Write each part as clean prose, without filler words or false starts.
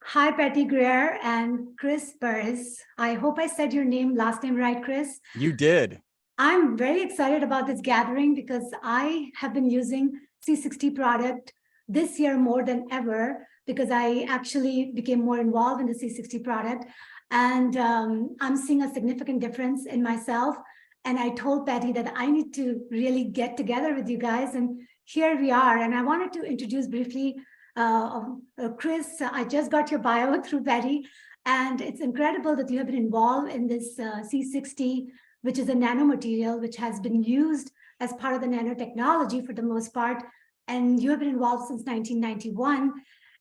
Hi, Patty Greer and Chris Burres. I hope I said your last name right, Chris. You did. I'm very excited about this gathering because I have been using C60 product this year more than ever because I actually became more involved in the C60 product. And I'm seeing a significant difference in myself. And I told Patty that I need to really get together with you guys. And here we are. And I wanted to introduce briefly Chris. I just got your bio through Patty. And it's incredible that you have been involved in this C60, which is a nanomaterial, which has been used as part of the nanotechnology for the most part. And you have been involved since 1991.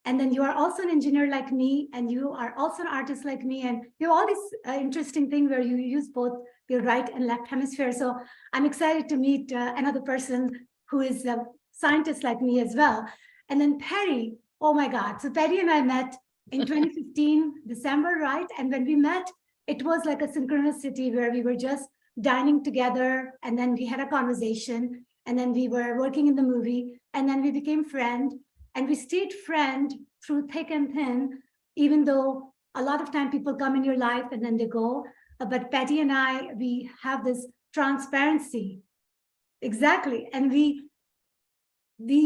And then you are also an engineer like me, and you are also an artist like me. And you have all these interesting things where you use both your right and left hemisphere. So I'm excited to meet another person who is a scientist like me as well. And then Patty, oh my God. So Patty and I met in 2015, December, right? And when we met, it was like a synchronicity where we were just dining together, and then we had a conversation, and then we were working in the movie, and then we became friends, and we stayed friend through thick and thin, even though a lot of time people come in your life and then they go. But Patty and I, we have this transparency. Exactly. And we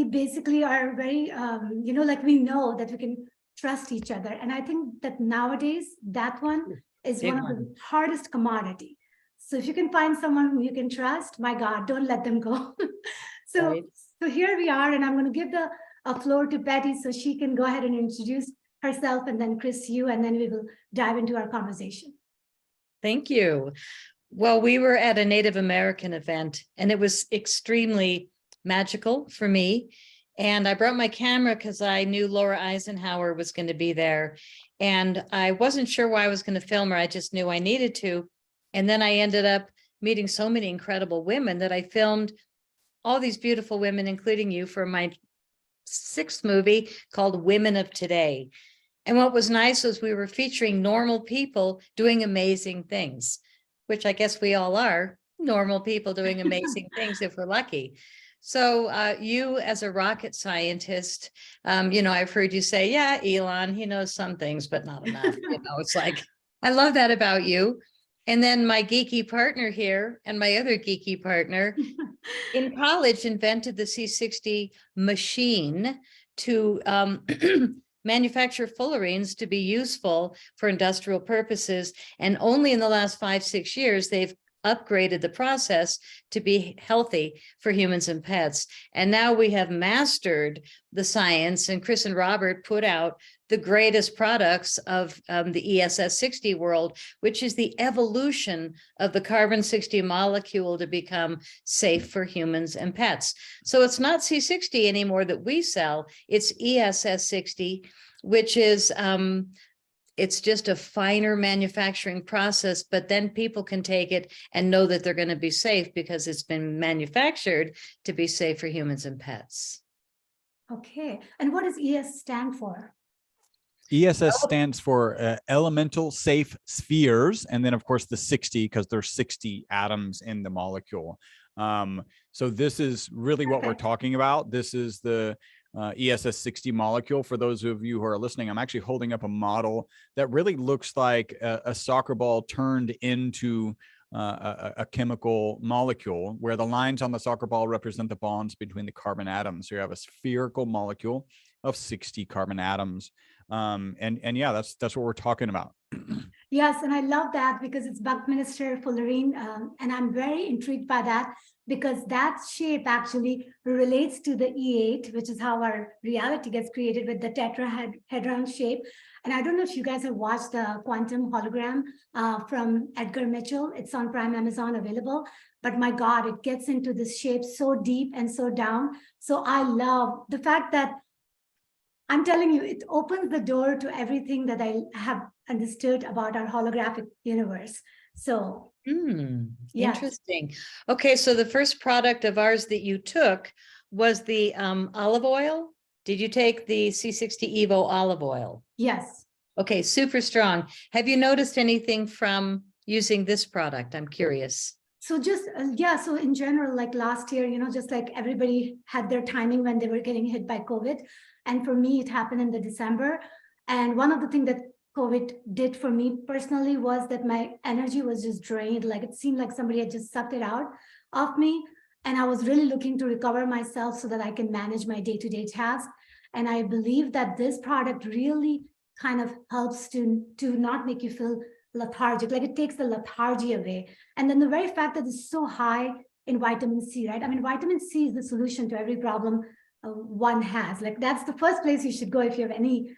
basically are very, like we know that we can trust each other. And I think that nowadays, that one is one of the hardest commodity. So if you can find someone who you can trust, my God, don't let them go. So here we are, and I'm going to give the floor to Patty so she can go ahead and introduce herself, and then Chris, you, and then we will dive into our conversation. Thank you. Well, we were at a Native American event, and it was extremely magical for me. And I brought my camera because I knew Laura Eisenhower was going to be there. And I wasn't sure why I was going to film her. I just knew I needed to. And then I ended up meeting so many incredible women that I filmed all these beautiful women, including you, for my 6th movie called Women of Today. And what was nice was we were featuring normal people doing amazing things, which I guess we all are normal people doing amazing things if we're lucky. So you as a rocket scientist, I've heard you say, yeah, Elon, he knows some things, but not enough. It's like, I love that about you. And then my geeky partner here and my other geeky partner in college invented the C60 machine to manufacture fullerenes to be useful for industrial purposes. And only in the last 5-6 years, they've upgraded the process to be healthy for humans and pets. And now we have mastered the science, and Chris and Robert put out the greatest products of the ESSC60 world, which is the evolution of the carbon-60 molecule to become safe for humans and pets. So it's not C60 anymore that we sell, it's ESSC60, which is it's just a finer manufacturing process, but then people can take it and know that they're going to be safe because it's been manufactured to be safe for humans and pets. Okay. And what does ES stand for? ESS stands for elemental safe spheres. And then, of course, the 60, because there's 60 atoms in the molecule. So this is really what we're talking about. This is the ESS60 molecule. For those of you who are listening, I'm actually holding up a model that really looks like a soccer ball turned into a chemical molecule, where the lines on the soccer ball represent the bonds between the carbon atoms. So you have a spherical molecule of 60 carbon atoms. And yeah, that's what we're talking about. Yes, and I love that because it's Buckminsterfullerene, and I'm very intrigued by that because that shape actually relates to the E8, which is how our reality gets created with the tetrahedron shape. And I don't know if you guys have watched the quantum hologram from Edgar Mitchell. It's on Prime Amazon available. But my God, it gets into this shape so deep and so down. So I love the fact that I'm telling you, it opens the door to everything that I have understood about our holographic universe. So, yes. Interesting. Okay, so the first product of ours that you took was the olive oil. Did you take the C60 Evo olive oil? Yes. Okay, super strong. Have you noticed anything from using this product? I'm curious. So just, so in general, like last year, just like everybody had their timing when they were getting hit by COVID. And for me, it happened in the December. And one of the things that COVID did for me personally was that my energy was just drained. Like it seemed like somebody had just sucked it out of me. And I was really looking to recover myself so that I can manage my day-to-day tasks. And I believe that this product really kind of helps to not make you feel lethargic, like it takes the lethargy away. And then the very fact that it's so high in vitamin C, right? I mean, vitamin C is the solution to every problem one has. Like that's the first place you should go if you have any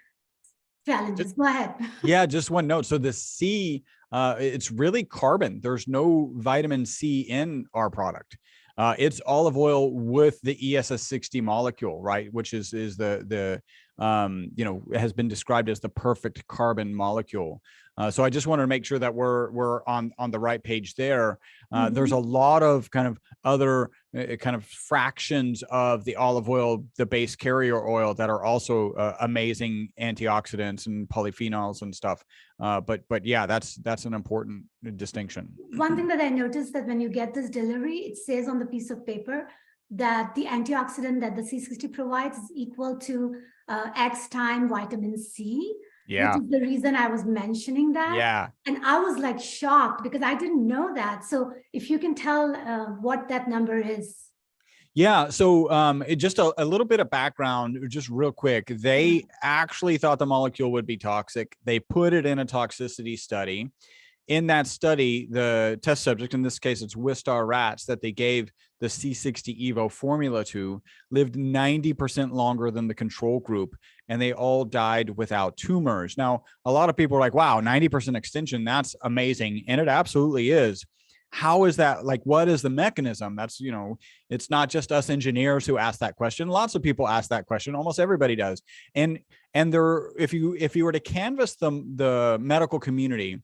challenges. Go ahead. Yeah, just one note. So the C, it's really carbon. There's no vitamin C in our product. It's olive oil with the ESSC60 molecule, right? Which is the has been described as the perfect carbon molecule. So I just wanted to make sure that we're on the right page there. There's a lot of kind of other kind of fractions of the olive oil, the base carrier oil, that are also amazing antioxidants and polyphenols and stuff. But yeah, that's an important distinction. One thing that I noticed that when you get this delivery, it says on the piece of paper that the antioxidant that the C60 provides is equal to X time vitamin C. Yeah. Which is the reason I was mentioning that. Yeah. And I was like shocked because I didn't know that. So if you can tell what that number is. Yeah. So just a little bit of background, just real quick. They actually thought the molecule would be toxic. They put it in a toxicity study. In that study, the test subject, in this case, it's Wistar rats that they gave the C60 Evo formula to, lived 90% longer than the control group, and they all died without tumors. Now, a lot of people are like, wow, 90% extension, that's amazing. And it absolutely is. How is that? Like, what is the mechanism? That's, it's not just us engineers who ask that question. Lots of people ask that question. Almost everybody does. And there, if you were to canvass the medical community,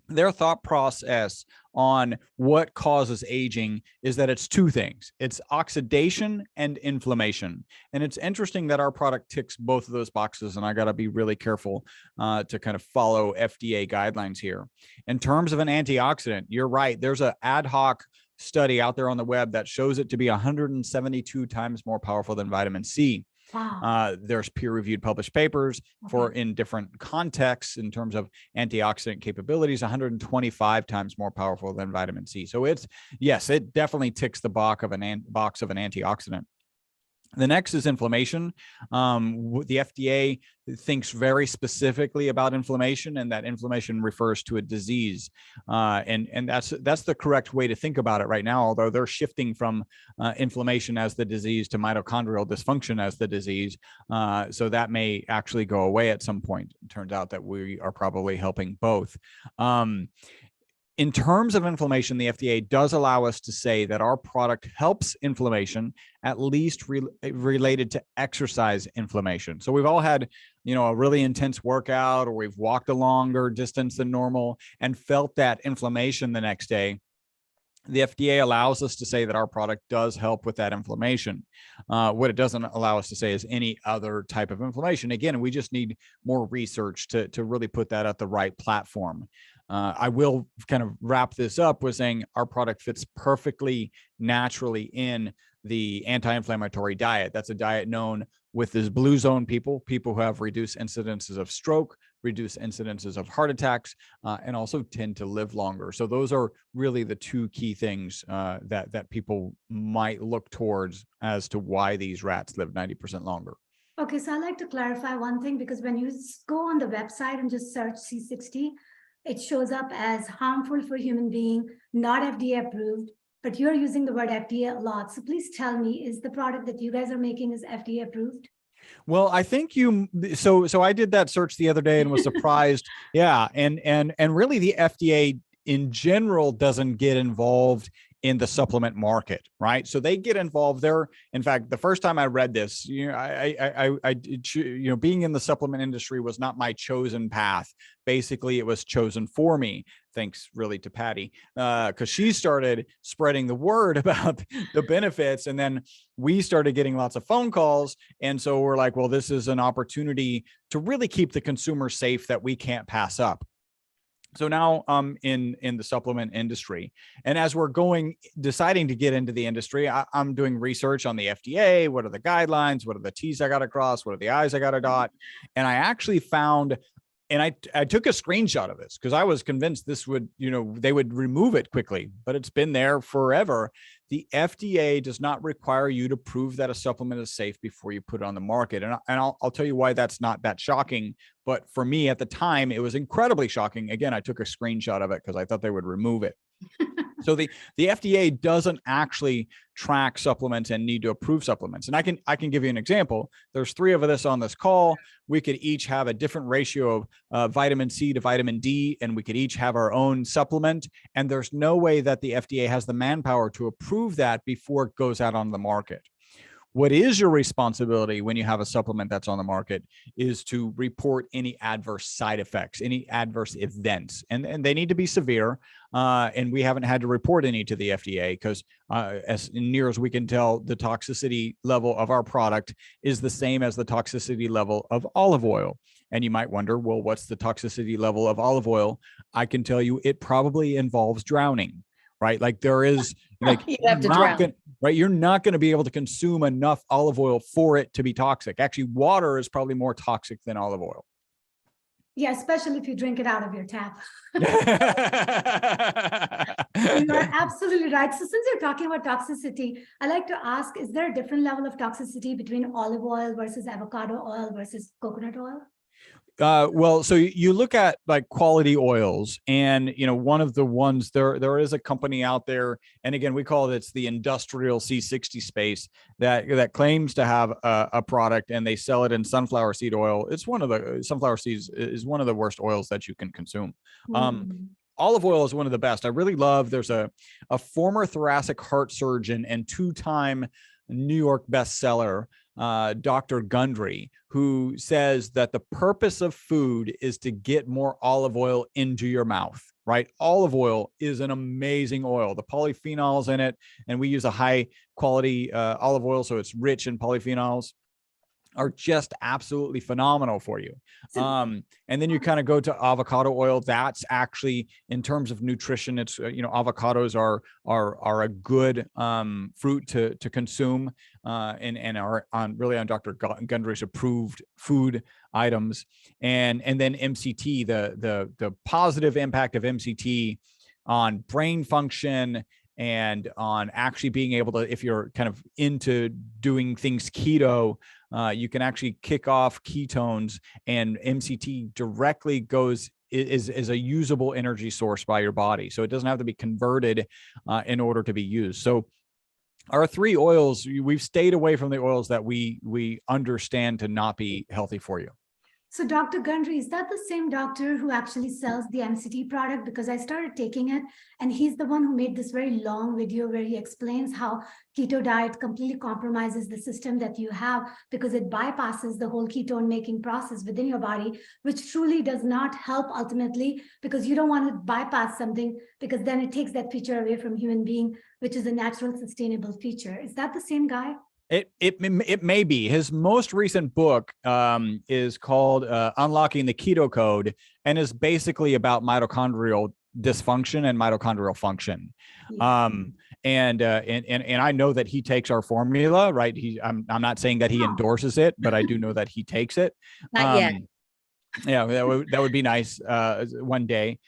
their thought process on what causes aging is that it's two things. It's oxidation and inflammation. And it's interesting that our product ticks both of those boxes. And I got to be really careful to kind of follow FDA guidelines here. In terms of an antioxidant, you're right. There's an ad hoc study out there on the web that shows it to be 172 times more powerful than vitamin C. Wow. There's peer-reviewed published papers for in different contexts in terms of antioxidant capabilities, 125 times more powerful than vitamin C. So it definitely ticks the box of an antioxidant. The next is inflammation. The FDA thinks very specifically about inflammation, and that inflammation refers to a disease. And that's the correct way to think about it right now, although they're shifting from inflammation as the disease to mitochondrial dysfunction as the disease. So that may actually go away at some point. It turns out that we are probably helping both. In terms of inflammation, the FDA does allow us to say that our product helps inflammation, at least related to exercise inflammation. So we've all had, a really intense workout, or we've walked a longer distance than normal and felt that inflammation the next day. The FDA allows us to say that our product does help with that inflammation. What it doesn't allow us to say is any other type of inflammation. Again, we just need more research to really put that at the right platform. I will kind of wrap this up with saying our product fits perfectly naturally in the anti-inflammatory diet. That's a diet known with this blue zone people who have reduced incidences of stroke, reduced incidences of heart attacks, and also tend to live longer. So those are really the two key things that people might look towards as to why these rats live 90% longer. Okay, so I'd like to clarify one thing, because when you go on the website and just search C60, it shows up as harmful for human being, not FDA approved, but you're using the word FDA a lot. So please tell me, is the product that you guys are making is FDA approved? Well, I think so I did that search the other day and was surprised. Yeah. And really the FDA in general doesn't get involved in the supplement market, right? So they get involved there. In fact, the first time I read this, I being in the supplement industry was not my chosen path. Basically, it was chosen for me. Thanks really to Patty, because she started spreading the word about the benefits. And then we started getting lots of phone calls. And so we're like, well, this is an opportunity to really keep the consumer safe that we can't pass up. So now I'm in the supplement industry, and as we're deciding to get into the industry, I'm doing research on the FDA. What are the guidelines? What are the T's I got to cross? What are the I's I got to dot? And I actually found, and I took a screenshot of this because I was convinced this would, they would remove it quickly, but it's been there forever. The FDA does not require you to prove that a supplement is safe before you put it on the market. And I'll tell you why that's not that shocking. But for me at the time, it was incredibly shocking. Again, I took a screenshot of it because I thought they would remove it. So the FDA doesn't actually track supplements and need to approve supplements. And I can give you an example. There's 3 of us on this call. We could each have a different ratio of vitamin C to vitamin D, and we could each have our own supplement. And there's no way that the FDA has the manpower to approve that before it goes out on the market. What is your responsibility when you have a supplement that's on the market is to report any adverse side effects, any adverse events, and they need to be severe. And we haven't had to report any to the FDA because as near as we can tell, the toxicity level of our product is the same as the toxicity level of olive oil. And you might wonder, well, what's the toxicity level of olive oil? I can tell you it probably involves drowning. Right? Like there is like, You have to drown. right? You're not going to be able to consume enough olive oil for it to be toxic. Actually, water is probably more toxic than olive oil. Yeah, especially if you drink it out of your tap. You are absolutely right. So since you're talking about toxicity, I like to ask, is there a different level of toxicity between olive oil versus avocado oil versus coconut oil? Well, so you look at like quality oils, and one of the ones there is a company out there, and again we call it the industrial C60 space that claims to have a product, and they sell it in sunflower seed oil. It's one of the sunflower seeds is one of the worst oils that you can consume. Olive oil is one of the best. I really love. There's a former thoracic heart surgeon and 2-time New York bestseller, Dr. Gundry, who says that the purpose of food is to get more olive oil into your mouth, right? Olive oil is an amazing oil. The polyphenols in it, and we use a high quality olive oil, so it's rich in polyphenols, are just absolutely phenomenal for you. And then you kind of go to avocado oil. That's actually, in terms of nutrition, it's, avocados are a good fruit to consume and are on Dr. Gundry's approved food items. And then MCT, the positive impact of MCT on brain function and on actually being able to, if you're kind of into doing things keto, you can actually kick off ketones, and MCT directly is a usable energy source by your body. So it doesn't have to be converted in order to be used. So our 3 oils, we've stayed away from the oils that we understand to not be healthy for you. So Dr. Gundry, is that the same doctor who actually sells the MCT product? Because I started taking it, and he's the one who made this very long video where he explains how keto diet completely compromises the system that you have because it bypasses the whole ketone making process within your body, which truly does not help ultimately, because you don't want to bypass something because then it takes that feature away from human being, which is a natural sustainable feature. Is that the same guy? It may be. His most recent book is called Unlocking the Keto Code, and is basically about mitochondrial dysfunction and mitochondrial function. Yeah. And I know that he takes our formula, right? I'm not saying that he endorses it, but I do know that he takes it. Not yet. Yeah, that would be nice one day.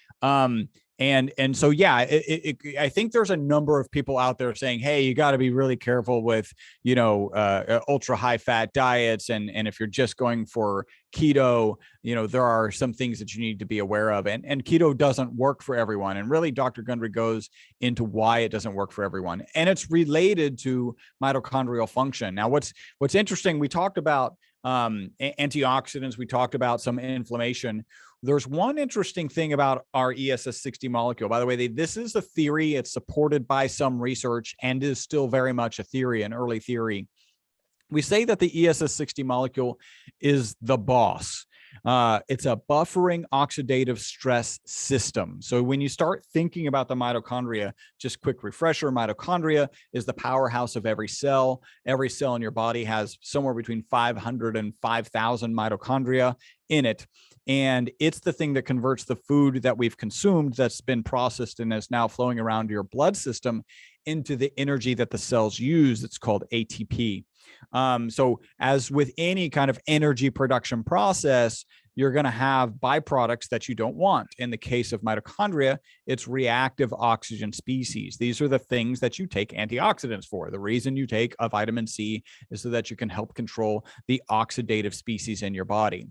And so, yeah, I think there's a number of people out there saying, hey, you got to be really careful with, ultra high fat diets. And if you're just going for keto, there are some things that you need to be aware of. And keto doesn't work for everyone. And really, Dr. Gundry goes into why it doesn't work for everyone. And it's related to mitochondrial function. Now, what's interesting, we talked about antioxidants, we talked about some inflammation. There's one interesting thing about our ESSC60 molecule. By the way, this is a theory. It's supported by some research and is still very much a theory, an early theory. We say that the ESSC60 molecule is the boss. It's a buffering oxidative stress system. So when you start thinking about the mitochondria, just quick refresher, mitochondria is the powerhouse of every cell. Every cell in your body has somewhere between 500 and 5,000 mitochondria in it. And it's the thing that converts the food that we've consumed that's been processed and is now flowing around your blood system into the energy that the cells use. It's called ATP. So as with any kind of energy production process, you're going to have byproducts that you don't want. In the case of mitochondria, it's reactive oxygen species. These are the things that you take antioxidants for. The reason you take a vitamin C is so that you can help control the oxidative species in your body.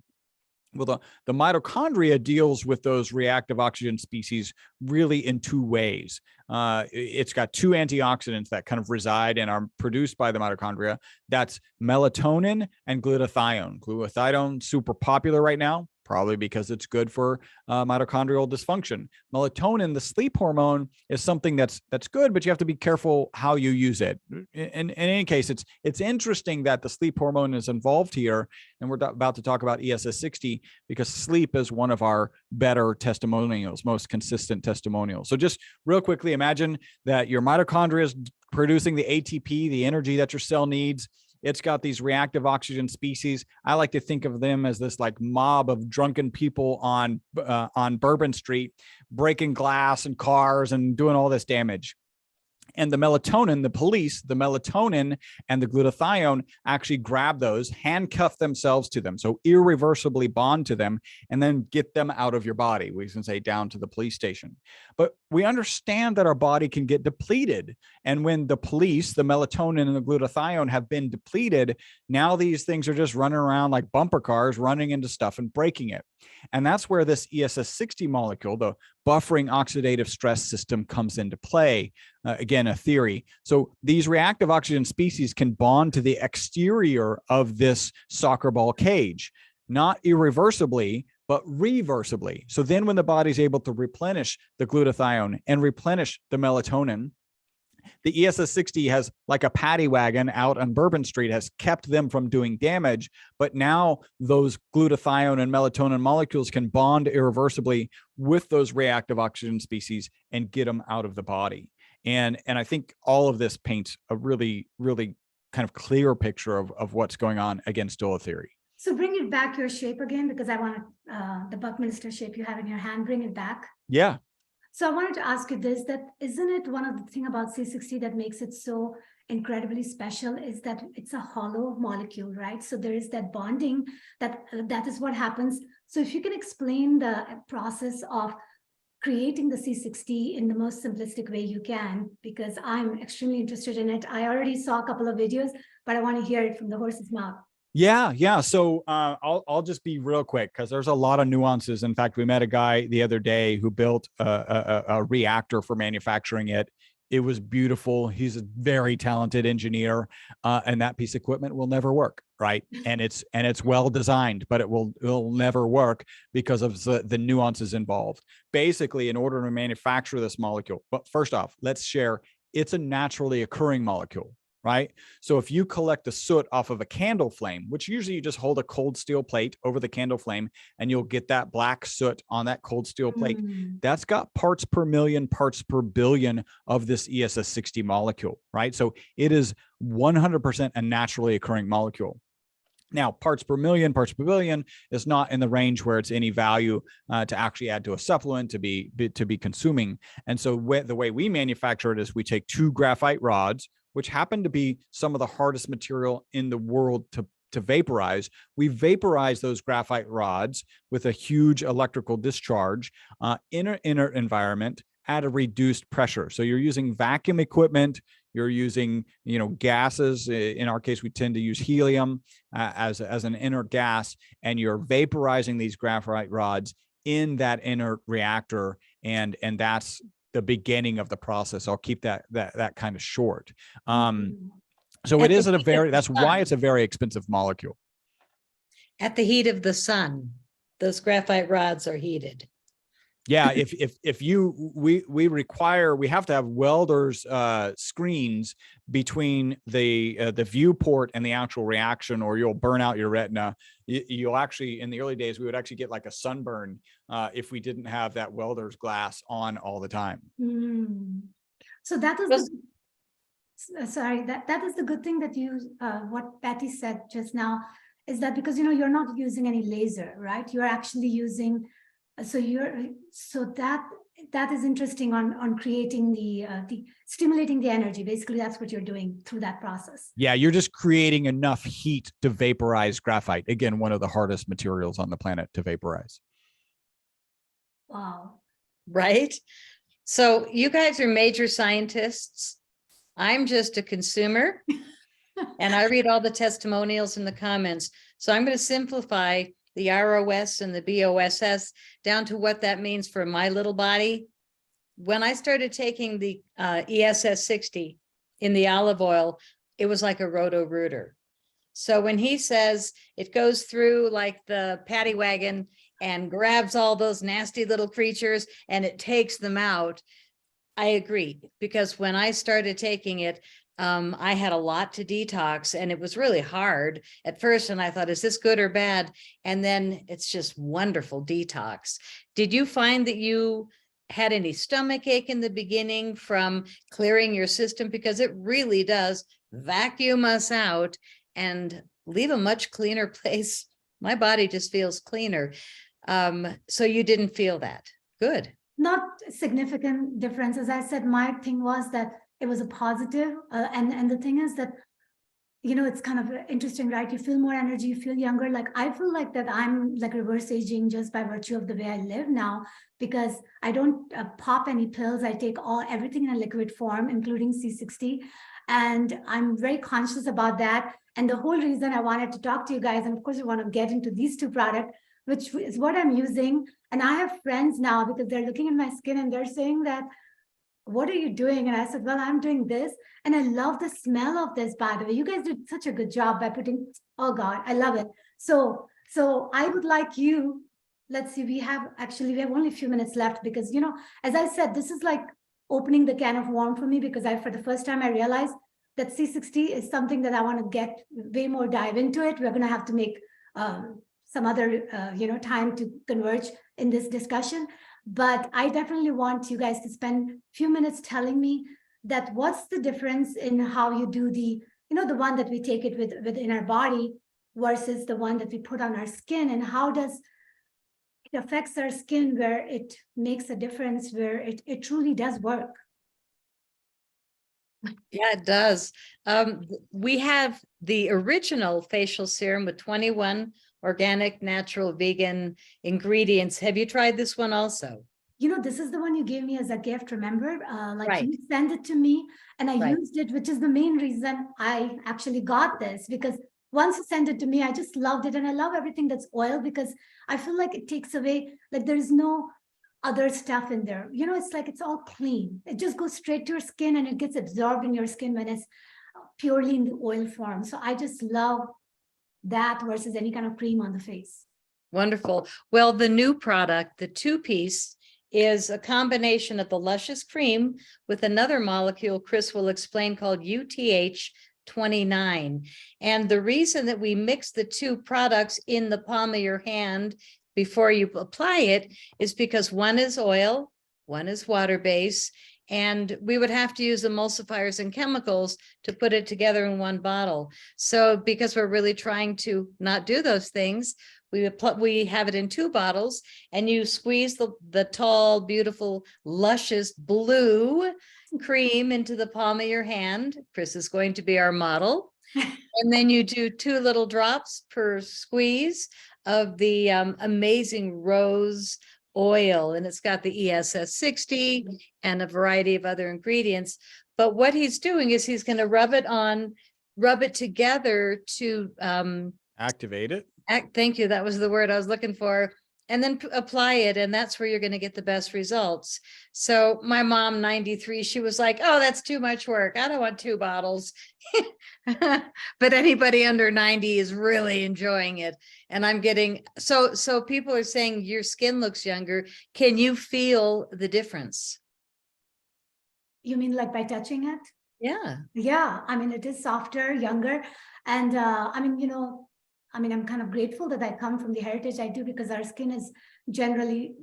Well, the mitochondria deals with those reactive oxygen species really in two ways. It's got two antioxidants that kind of reside and are produced by the mitochondria. That's melatonin and glutathione. Glutathione, super popular right now, probably because it's good for mitochondrial dysfunction. Melatonin, the sleep hormone, is something that's good, but you have to be careful how you use it. In any case, it's interesting that the sleep hormone is involved here, and we're about to talk about ESSC60 because sleep is one of our better testimonials, most consistent testimonials. So just real quickly, imagine that your mitochondria is producing the ATP, the energy that your cell needs. It's got these reactive oxygen species. I like to think of them as this like mob of drunken people on Bourbon Street, breaking glass and cars and doing all this damage. And the melatonin, the police, the melatonin and the glutathione actually grab those, handcuff themselves to them, so irreversibly bond to them, and then get them out of your body. We can say down to the police station. But we understand that our body can get depleted. And when the police, the melatonin and the glutathione have been depleted, now these things are just running around like bumper cars, running into stuff and breaking it. And that's where this ESS60 molecule, the buffering oxidative stress system, comes into play. Again, a theory. So these reactive oxygen species can bond to the exterior of this soccer ball cage, not irreversibly, but reversibly. So then when the body's able to replenish the glutathione and replenish the melatonin, the ESS60 has, like a paddy wagon out on Bourbon Street, has kept them from doing damage. But now those glutathione and melatonin molecules can bond irreversibly with those reactive oxygen species and get them out of the body. And I think all of this paints a really, really kind of clear picture of what's going on, again, still a theory. So bring it back your shape again, because I want the Buckminster shape you have in your hand, bring it back. Yeah. So I wanted to ask you this, that isn't it one of the things about C60 that makes it so incredibly special is that it's a hollow molecule, right? So there is that bonding, that is what happens. So if you can explain the process of creating the C60 in the most simplistic way you can, because I'm extremely interested in it. I already saw a couple of videos, but I want to hear it from the horse's mouth. Yeah. So I'll just be real quick because there's a lot of nuances. In fact, we met a guy the other day who built a reactor for manufacturing it. It was beautiful. He's a very talented engineer, and that piece of equipment will never work, right? And it's well designed, but it will never work because of the nuances involved. Basically, in order to manufacture this molecule, but first off, let's share, it's a naturally occurring molecule. Right? So if you collect the soot off of a candle flame, which usually you just hold a cold steel plate over the candle flame and you'll get that black soot on that cold steel plate, that's got parts per million, parts per billion of this ESS60 molecule, right? So it is 100% a naturally occurring molecule. Now, parts per million, parts per billion is not in the range where it's any value to actually add to a supplement to be consuming. And so the way we manufacture it is we take 2 graphite rods, which happen to be some of the hardest material in the world to vaporize. We vaporize those graphite rods with a huge electrical discharge in an inert environment at a reduced pressure. So you're using vacuum equipment, you're using, gases. In our case, we tend to use helium as an inert gas, and you're vaporizing these graphite rods in that inert reactor, and that's the beginning of the process. I'll keep that kind of short. So it is that's why it's a very expensive molecule. At the heat of the sun, those graphite rods are heated. Yeah, if we require, we have to have welders screens between the viewport and the actual reaction, or you'll burn out your retina. You'll actually, in the early days, we would actually get like a sunburn if we didn't have that welder's glass on all the time. So that was Those- sorry, that is the good thing that you what Patty said just now, is that because you're not using any laser, right? You're actually using so that is interesting on creating the stimulating the energy. Basically, that's what you're doing through that process. Yeah, you're just creating enough heat to vaporize graphite. Again, one of the hardest materials on the planet to vaporize. Wow. Right? So you guys are major scientists. I'm just a consumer and I read all the testimonials in the comments. So I'm going to simplify the ROS and the BOSS down to what that means for my little body. When I started taking the ESSC60 in the olive oil, it was like a roto-rooter. So when he says it goes through like the paddy wagon and grabs all those nasty little creatures and it takes them out, I agree, because when I started taking it, I had a lot to detox and it was really hard at first. And I thought, is this good or bad? And then it's just wonderful detox. Did you find that you had any stomach ache in the beginning from clearing your system? Because it really does vacuum us out and leave a much cleaner place. My body just feels cleaner. So you didn't feel that. Good. Not significant difference. As I said, my thing was that it was a positive. And the thing is that, it's kind of interesting, right? You feel more energy, you feel younger. Like, I feel like that I'm like reverse aging just by virtue of the way I live now, because I don't pop any pills. I take everything in a liquid form, including C60. And I'm very conscious about that. And the whole reason I wanted to talk to you guys, and of course, we want to get into these two products, which is what I'm using. And I have friends now because they're looking at my skin and they're saying that, what are you doing? And I said, well, I'm doing this. And I love the smell of this, by the way. You guys did such a good job by putting, oh God, I love it. So I would like you, let's see, we have only a few minutes left because, as I said, this is like opening the can of worms for me, because for the first time, I realized that C60 is something that I want to get way more dive into it. We're going to have to make some other, time to converge in this discussion. But I definitely want you guys to spend a few minutes telling me that what's the difference in how you do the one that we take it within our body versus the one that we put on our skin, and how does it affects our skin, where it makes a difference, where it truly does work. Yeah, it does. We have the original facial serum with 21 organic, natural, vegan ingredients. Have you tried this one also? This is the one you gave me as a gift, remember? Right. You sent it to me and I Right. used it, which is the main reason I actually got this, because once you sent it to me, I just loved it. And I love everything that's oil, because I feel like it takes away, like there's no other stuff in there. It's like, it's all clean. It just goes straight to your skin and it gets absorbed in your skin when it's purely in the oil form. So I just love that versus any kind of cream on the face. Wonderful. Well, the new product, the two-piece, is a combination of the luscious cream with another molecule Chris will explain called UTH-29. And the reason that we mix the two products in the palm of your hand before you apply it is because one is oil, one is water-based, and we would have to use emulsifiers and chemicals to put it together in one bottle. So because we're really trying to not do those things, we have it in two bottles, and you squeeze the tall, beautiful, luscious blue cream into the palm of your hand. Chris is going to be our model. And then you do 2 little drops per squeeze of the amazing rose oil, and it's got the ESSC60 and a variety of other ingredients. But what he's doing is he's going to rub it together to activate it. Thank you. That was the word I was looking for. and then apply it. And that's where you're going to get the best results. So my mom, 93, she was like, oh, that's too much work. I don't want 2 bottles. But anybody under 90 is really enjoying it. And I'm getting, so people are saying your skin looks younger. Can you feel the difference? You mean like by touching it? Yeah. Yeah, I mean, it is softer, younger. And I mean, I'm kind of grateful that I come from the heritage I do, because our skin is generally,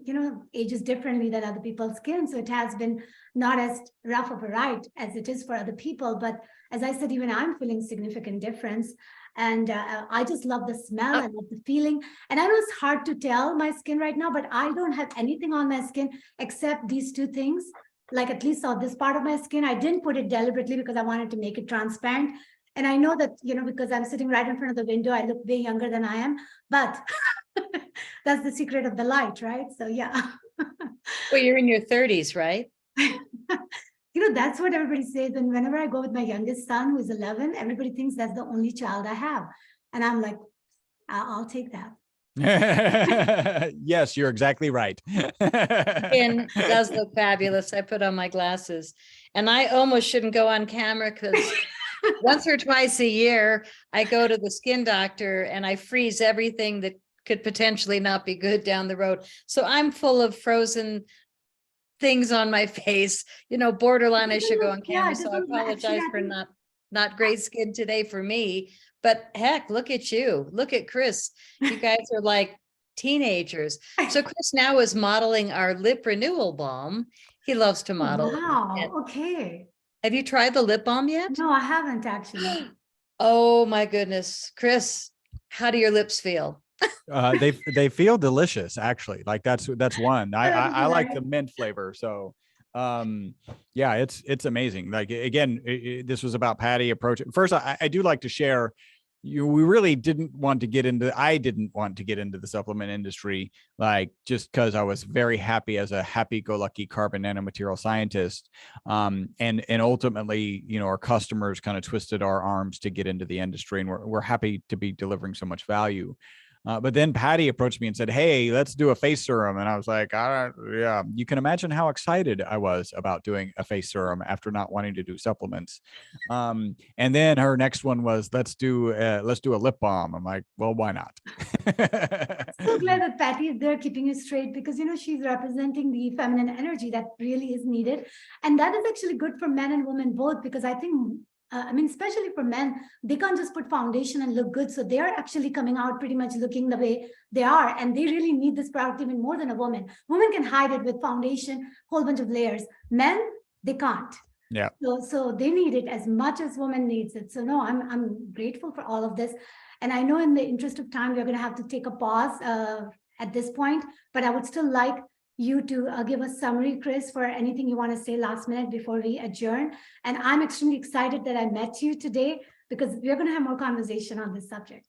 ages differently than other people's skin. So it has been not as rough of a ride as it is for other people. But as I said, even I'm feeling significant difference. And I just love the smell. I love the feeling. And I know it's hard to tell my skin right now, but I don't have anything on my skin except these 2 things. Like at least on this part of my skin, I didn't put it deliberately because I wanted to make it transparent. And I know that, because I'm sitting right in front of the window, I look way younger than I am, but that's the secret of the light, right? So yeah. Well, you're in your 30s, right? That's what everybody says. And whenever I go with my youngest son, who's 11, everybody thinks that's the only child I have. And I'm like, I'll take that. Yes, you're exactly right. Skin does look fabulous. I put on my glasses, and I almost shouldn't go on camera because once or twice a year, I go to the skin doctor and I freeze everything that could potentially not be good down the road. So I'm full of frozen things on my face, borderline I should go on camera. So I apologize for not great skin today for me. But heck, look at you. Look at Chris. You guys are like teenagers. So Chris now is modeling our lip renewal balm. He loves to model. Wow. Okay. Have you tried the lip balm yet? No, I haven't actually. Oh my goodness. Chris, how do your lips feel? They feel delicious, actually. Like that's one. I like the mint flavor. So yeah, it's amazing. Like again, this was about Patty approaching. First, I do like to share, we really didn't want to get into, I didn't want to get into the supplement industry, like just because I was very happy as a happy-go-lucky carbon nanomaterial scientist. And ultimately, our customers kind of twisted our arms to get into the industry, and we're happy to be delivering so much value. But then Patty approached me and said, hey, let's do a face serum. And I was like, yeah, you can imagine how excited I was about doing a face serum after not wanting to do supplements. And then her next one was, let's do a lip balm. I'm like, well, why not? So glad that Patty is there keeping you straight, because, she's representing the feminine energy that really is needed. And that is actually good for men and women both, because I think especially for men, they can't just put foundation and look good. So they're actually coming out pretty much looking the way they are. And they really need this product even more than a woman. Women can hide it with foundation, whole bunch of layers. Men, they can't. Yeah. So they need it as much as women needs it. So no, I'm grateful for all of this. And I know in the interest of time, we're going to have to take a pause at this point, but I would still like you to give a summary, Chris, for anything you want to say last minute before we adjourn. And I'm extremely excited that I met you today, because we're going to have more conversation on this subject.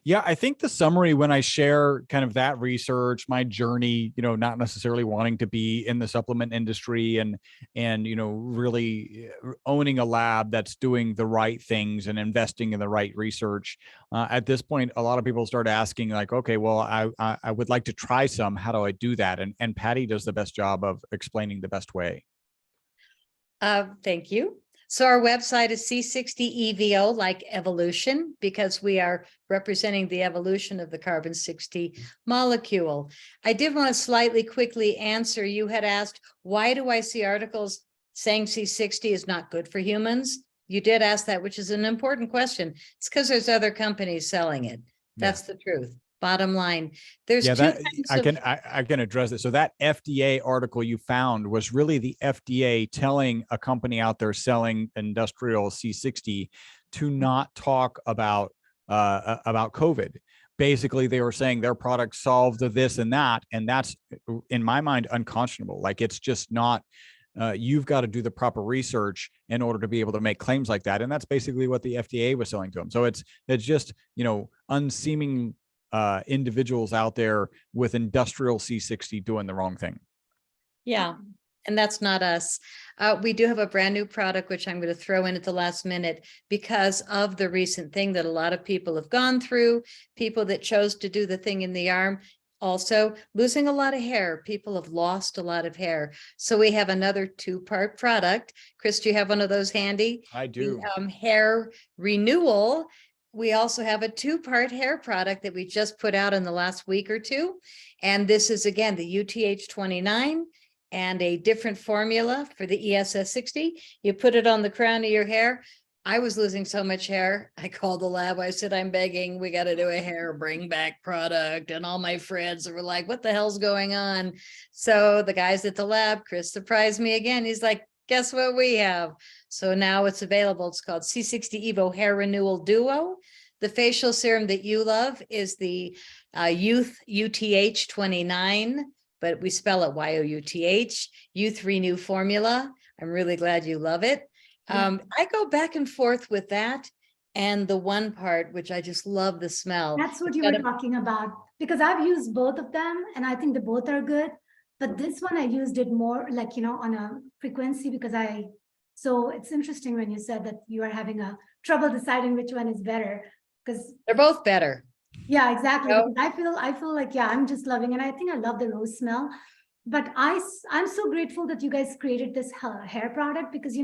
Yeah, I think the summary, when I share kind of that research, my journey, not necessarily wanting to be in the supplement industry and really owning a lab that's doing the right things and investing in the right research. At this point, a lot of people start asking like, okay, well, I would like to try some. How do I do that? And Patty does the best job of explaining the best way. Thank you. So our website is C60 Evo, like evolution, because we are representing the evolution of the carbon 60 molecule. I did want to slightly quickly answer. You had asked, why do I see articles saying C60 is not good for humans? You did ask that, which is an important question. It's because there's other companies selling it. That's the truth. Bottom line, there's I can address it. So that FDA article you found was really the FDA telling a company out there selling industrial C60 to not talk about COVID. Basically, they were saying their product solved this and that, and that's, in my mind, unconscionable. Like, it's just not. You've got to do the proper research in order to be able to make claims like that, and that's basically what the FDA was selling to them. So it's just unseeming individuals out there with industrial C60 doing the wrong thing. Yeah, and that's not us. We do have a brand new product, which I'm going to throw in at the last minute because of the recent thing that a lot of people have gone through, people that chose to do the thing in the arm. also losing a lot of hair. People have lost a lot of hair. So we have another 2-part product. Chris, do you have one of those handy? I do. The hair renewal. We also have a 2-part hair product that we just put out in the last week or two. And this is, again, the UTH29 and a different formula for the ESSC60. You put it on the crown of your hair. I was losing so much hair. I called the lab. I said, I'm begging, we got to do a hair bring back product. And all my friends were like, what the hell's going on? So the guys at the lab, Chris surprised me again. He's like, guess what we have? So now it's available. It's called C60 Evo Hair Renewal Duo. The facial serum that you love is the Youth UTH29, but we spell it YOUTH, Youth Renew formula. I'm really glad you love it. I go back and forth with that and the one part, which I just love the smell. That's what you were talking about, because I've used both of them and I think they both are good. But this one I used it more like, on a frequency because so it's interesting when you said that you are having a trouble deciding which one is better, because they're both better. Yeah, exactly. No. I feel like, yeah, I'm just loving, and I think I love the rose smell. But I'm so grateful that you guys created this hair product, because,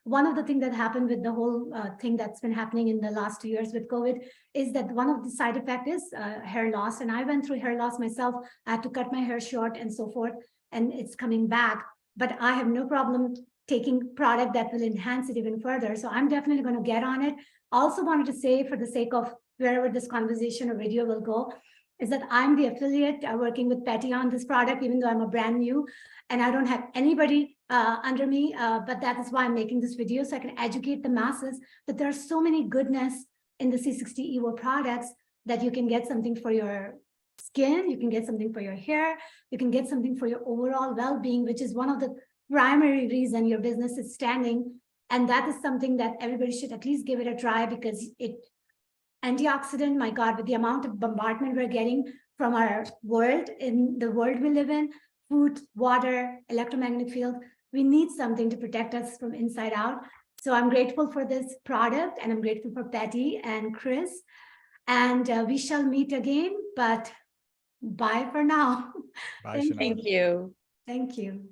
one of the things that happened with the whole thing that's been happening in the last 2 years with COVID is that one of the side effects is hair loss. And I went through hair loss myself. I had to cut my hair short and so forth, and it's coming back. But I have no problem taking product that will enhance it even further. So I'm definitely going to get on it. I also wanted to say, for the sake of wherever this conversation or video will go, is that I'm the affiliate working with Patty on this product, even though I'm a brand new and I don't have anybody under me, but that is why I'm making this video, so I can educate the masses that there are so many goodness in the C60 Evo products, that you can get something for your skin, you can get something for your hair, you can get something for your overall well-being, which is one of the primary reason your business is standing. And that is something that everybody should at least give it a try, because antioxidant, my God, with the amount of bombardment we're getting from our world, in the world we live in, food, water, electromagnetic field, we need something to protect us from inside out. So I'm grateful for this product, and I'm grateful for Patty and Chris, and we shall meet again, but bye for now. Bye, Thank Chanel. Thank you. Thank you.